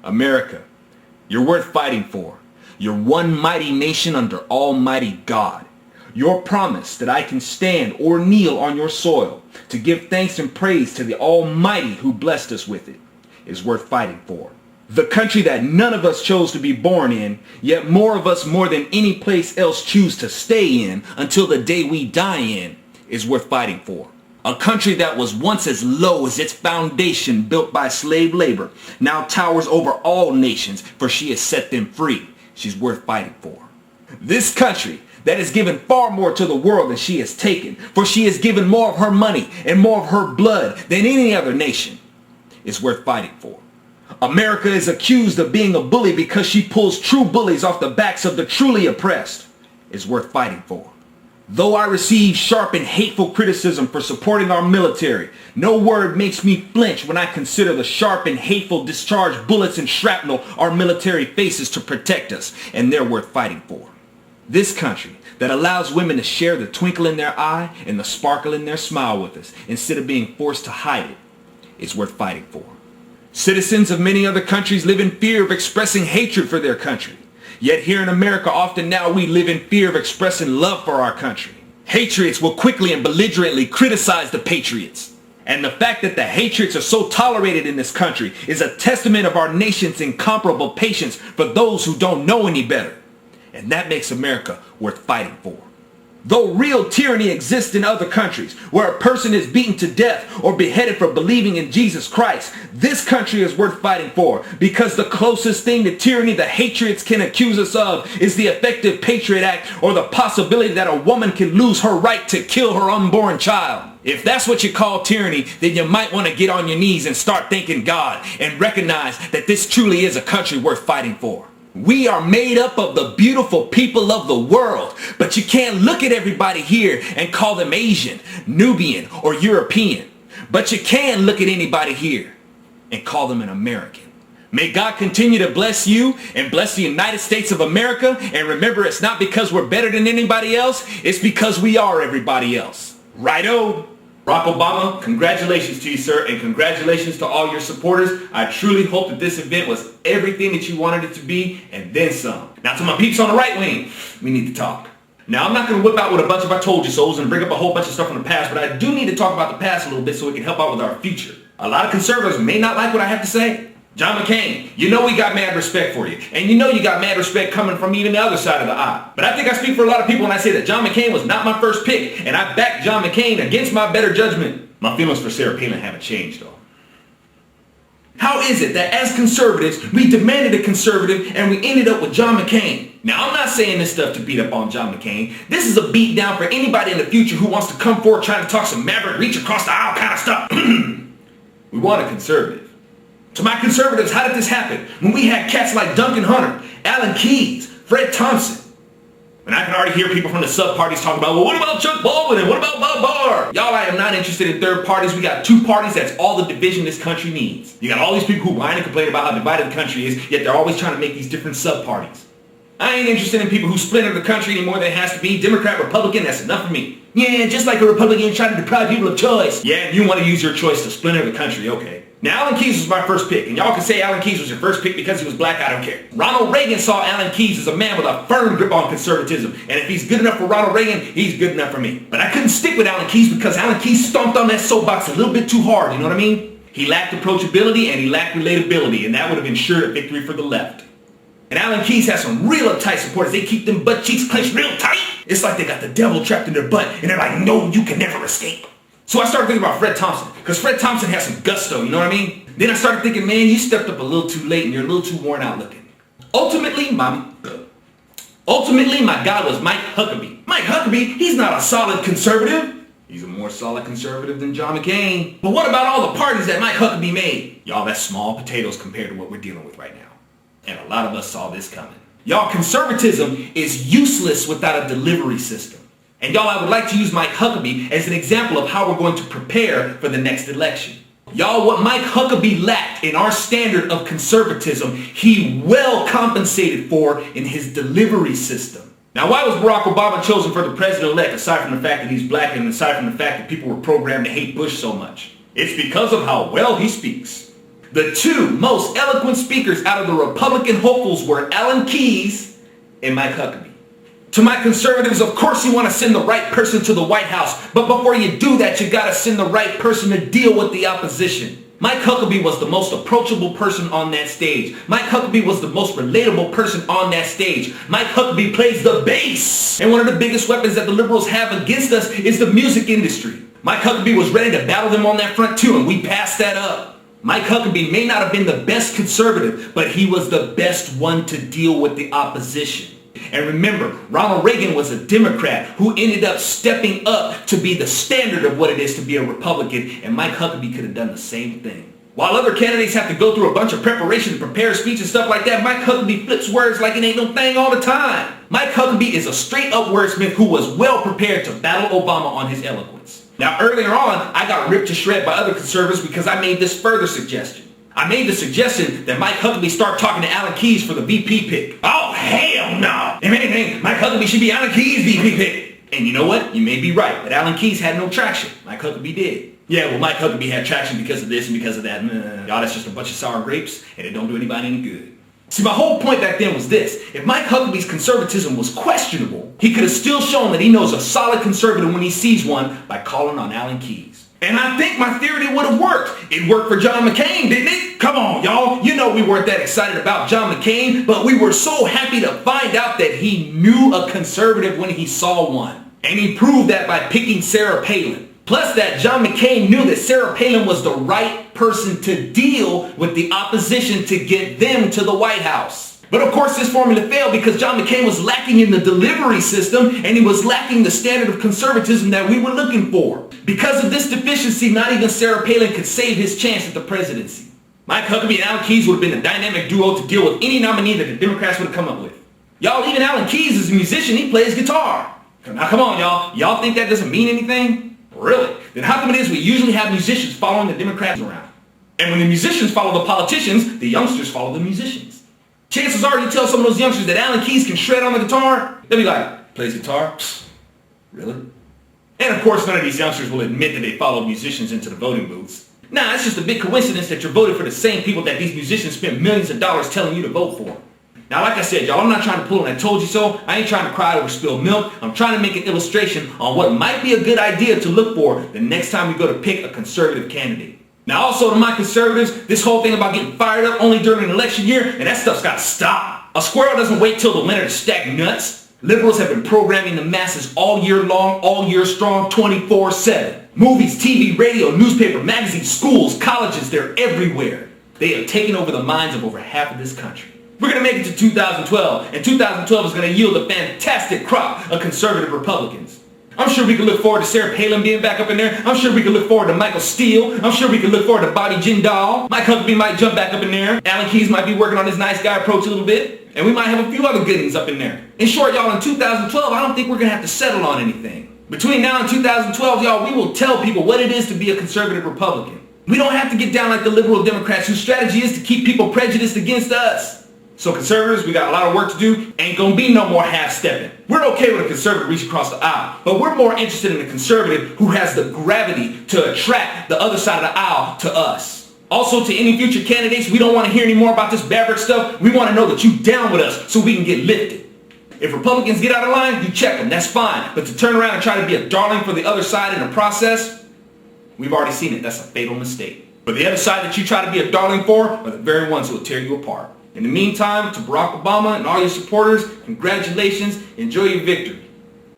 America, you're worth fighting for. You're one mighty nation under Almighty God. Your promise that I can stand or kneel on your soil to give thanks and praise to the Almighty who blessed us with it is worth fighting for. The country that none of us chose to be born in, yet more of us more than any place else choose to stay in until the day we die in, is worth fighting for. A country that was once as low as its foundation built by slave labor now towers over all nations, for she has set them free. She's worth fighting for. This country that has given far more to the world than she has taken, for she has given more of her money and more of her blood than any other nation, is worth fighting for. America is accused of being a bully because she pulls true bullies off the backs of the truly oppressed, is worth fighting for. Though I receive sharp and hateful criticism for supporting our military, no word makes me flinch when I consider the sharp and hateful discharged bullets and shrapnel our military faces to protect us, and they're worth fighting for. This country that allows women to share the twinkle in their eye and the sparkle in their smile with us instead of being forced to hide it is worth fighting for. Citizens of many other countries live in fear of expressing hatred for their country. Yet here in America, often now we live in fear of expressing love for our country. Hatriots will quickly and belligerently criticize the patriots. And the fact that the hatriots are so tolerated in this country is a testament of our nation's incomparable patience for those who don't know any better. And that makes America worth fighting for. Though real tyranny exists in other countries, where a person is beaten to death or beheaded for believing in Jesus Christ, this country is worth fighting for, because the closest thing to tyranny the hatriots can accuse us of is the effective Patriot Act, or the possibility that a woman can lose her right to kill her unborn child. If that's what you call tyranny, then you might want to get on your knees and start thanking God and recognize that this truly is a country worth fighting for. We are made up of the beautiful people of the world, but you can't look at everybody here and call them Asian, Nubian, or European. But you can look at anybody here and call them an American. May God continue to bless you and bless the United States of America. And remember, it's not because we're better than anybody else, it's because we are everybody else. Righto! Barack Obama, congratulations to you, sir, and congratulations to all your supporters. I truly hope that this event was everything that you wanted it to be, and then some. Now to my peeps on the right wing, we need to talk. Now I'm not going to whip out with a bunch of I told you so's and bring up a whole bunch of stuff from the past, but I do need to talk about the past a little bit so we can help out with our future. A lot of conservatives may not like what I have to say. John McCain, you know we got mad respect for you. And you know you got mad respect coming from even the other side of the aisle. But I think I speak for a lot of people when I say that John McCain was not my first pick, and I backed John McCain against my better judgment. My feelings for Sarah Palin haven't changed though. How is it that as conservatives, we demanded a conservative and we ended up with John McCain? Now I'm not saying this stuff to beat up on John McCain. This is a beat down for anybody in the future who wants to come forward trying to talk some maverick reach across the aisle kind of stuff. We want a conservative. To my conservatives, how did this happen? When we had cats like Duncan Hunter, Alan Keyes, Fred Thompson. And I can already hear people from the sub-parties talking about, well, what about Chuck Baldwin and what about Bob Barr? Y'all, I am not interested in third parties. We got two parties. That's all the division this country needs. You got all these people who whine and complain about how divided the country is, yet they're always trying to make these different sub-parties. I ain't interested in people who splinter the country any more than it has to be. Democrat, Republican, that's enough for me. Yeah, just like a Republican trying to deprive people of choice. Yeah, and you want to use your choice to splinter the country, okay. Now, Alan Keyes was my first pick, and y'all can say Alan Keyes was your first pick because he was black, I don't care. Ronald Reagan saw Alan Keyes as a man with a firm grip on conservatism, and if he's good enough for Ronald Reagan, he's good enough for me. But I couldn't stick with Alan Keyes because Alan Keyes stomped on that soapbox a little bit too hard, you know what I mean? He lacked approachability and he lacked relatability, and that would have ensured a victory for the left. And Alan Keyes has some real uptight supporters. They keep them butt cheeks clenched real tight. It's like they got the devil trapped in their butt, and they're like, no, you can never escape. So I started thinking about Fred Thompson, because Fred Thompson has some gusto, you know what I mean? Then I started thinking, man, you stepped up a little too late and you're a little too worn out looking. Ultimately, my guy was Mike Huckabee. Mike Huckabee, he's not a solid conservative. He's a more solid conservative than John McCain. But what about all the parties that Mike Huckabee made? Y'all, that's small potatoes compared to what we're dealing with right now. And a lot of us saw this coming. Y'all, conservatism is useless without a delivery system. And y'all, I would like to use Mike Huckabee as an example of how we're going to prepare for the next election. Y'all, what Mike Huckabee lacked in our standard of conservatism, he well compensated for in his delivery system. Now, why was Barack Obama chosen for the president-elect, aside from the fact that he's black and aside from the fact that people were programmed to hate Bush so much? It's because of how well he speaks. The two most eloquent speakers out of the Republican hopefuls were Alan Keyes and Mike Huckabee. To my conservatives, of course you want to send the right person to the White House, but before you do that, you got to send the right person to deal with the opposition. Mike Huckabee was the most approachable person on that stage. Mike Huckabee was the most relatable person on that stage. Mike Huckabee plays the bass. And one of the biggest weapons that the liberals have against us is the music industry. Mike Huckabee was ready to battle them on that front too, and we passed that up. Mike Huckabee may not have been the best conservative, but he was the best one to deal with the opposition. And remember, Ronald Reagan was a Democrat who ended up stepping up to be the standard of what it is to be a Republican, and Mike Huckabee could have done the same thing. While other candidates have to go through a bunch of preparation to prepare a speech and stuff like that, Mike Huckabee flips words like it ain't no thing all the time. Mike Huckabee is a straight-up wordsmith who was well prepared to battle Obama on his eloquence. Now, earlier on, I got ripped to shred by other conservatives because I made this further suggestion. I made the suggestion that Mike Huckabee start talking to Alan Keyes for the VP pick. Oh, hell no! If anything, Mike Huckabee should be Alan Keyes' VP pick. And you know what? You may be right, but Alan Keyes had no traction. Mike Huckabee did. Yeah, well, Mike Huckabee had traction because of this and because of that. Y'all, that's just a bunch of sour grapes, and it don't do anybody any good. See, my whole point back then was this. If Mike Huckabee's conservatism was questionable, he could have still shown that he knows a solid conservative when he sees one by calling on Alan Keyes. And I think my theory would have worked. It worked for John McCain, didn't it? Come on, y'all. You know we weren't that excited about John McCain, but we were so happy to find out that he knew a conservative when he saw one. And he proved that by picking Sarah Palin. Plus that John McCain knew that Sarah Palin was the right person to deal with the opposition to get them to the White House. But of course this formula failed because John McCain was lacking in the delivery system and he was lacking the standard of conservatism that we were looking for. Because of this deficiency, not even Sarah Palin could save his chance at the presidency. Mike Huckabee and Alan Keyes would have been a dynamic duo to deal with any nominee that the Democrats would have come up with. Y'all, even Alan Keyes is a musician, he plays guitar. Now come on, y'all. Y'all think that doesn't mean anything? Really? Then how come it is we usually have musicians following the Democrats around? And when the musicians follow the politicians, the youngsters follow the musicians. Chances are you tell some of those youngsters that Alan Keyes can shred on the guitar, they'll be like, plays guitar? Psst, really? And of course none of these youngsters will admit that they followed musicians into the voting booths. Nah, it's just a big coincidence that you're voting for the same people that these musicians spent millions of dollars telling you to vote for. Now, like I said, y'all, I'm not trying to pull an I told you so. I ain't trying to cry over spilled milk. I'm trying to make an illustration on what might be a good idea to look for the next time we go to pick a conservative candidate. Now, also to my conservatives, this whole thing about getting fired up only during an election year, and that stuff's got to stop. A squirrel doesn't wait till the winter to stack nuts. Liberals have been programming the masses all year long, all year strong, 24/7. Movies, TV, radio, newspaper, magazines, schools, colleges, they're everywhere. They have taken over the minds of over half of this country. We're going to make it to 2012, and 2012 is going to yield a fantastic crop of conservative Republicans. I'm sure we can look forward to Sarah Palin being back up in there. I'm sure we can look forward to Michael Steele. I'm sure we can look forward to Bobby Jindal. Mike Huckabee might jump back up in there. Alan Keyes might be working on his nice guy approach a little bit. And we might have a few other goodies up in there. In short, y'all, in 2012, I don't think we're going to have to settle on anything. Between now and 2012, y'all, we will tell people what it is to be a conservative Republican. We don't have to get down like the liberal Democrats whose strategy is to keep people prejudiced against us. So conservatives, we got a lot of work to do. Ain't gonna be no more half-stepping. We're okay with a conservative reach across the aisle, but we're more interested in a conservative who has the gravity to attract the other side of the aisle to us. Also, to any future candidates, we don't want to hear any more about this Maverick stuff. We want to know that you down with us so we can get lifted. If Republicans get out of line, you check them, that's fine. But to turn around and try to be a darling for the other side in the process, we've already seen it, that's a fatal mistake. But the other side that you try to be a darling for are the very ones who will tear you apart. In the meantime, to Barack Obama and all your supporters, congratulations, enjoy your victory.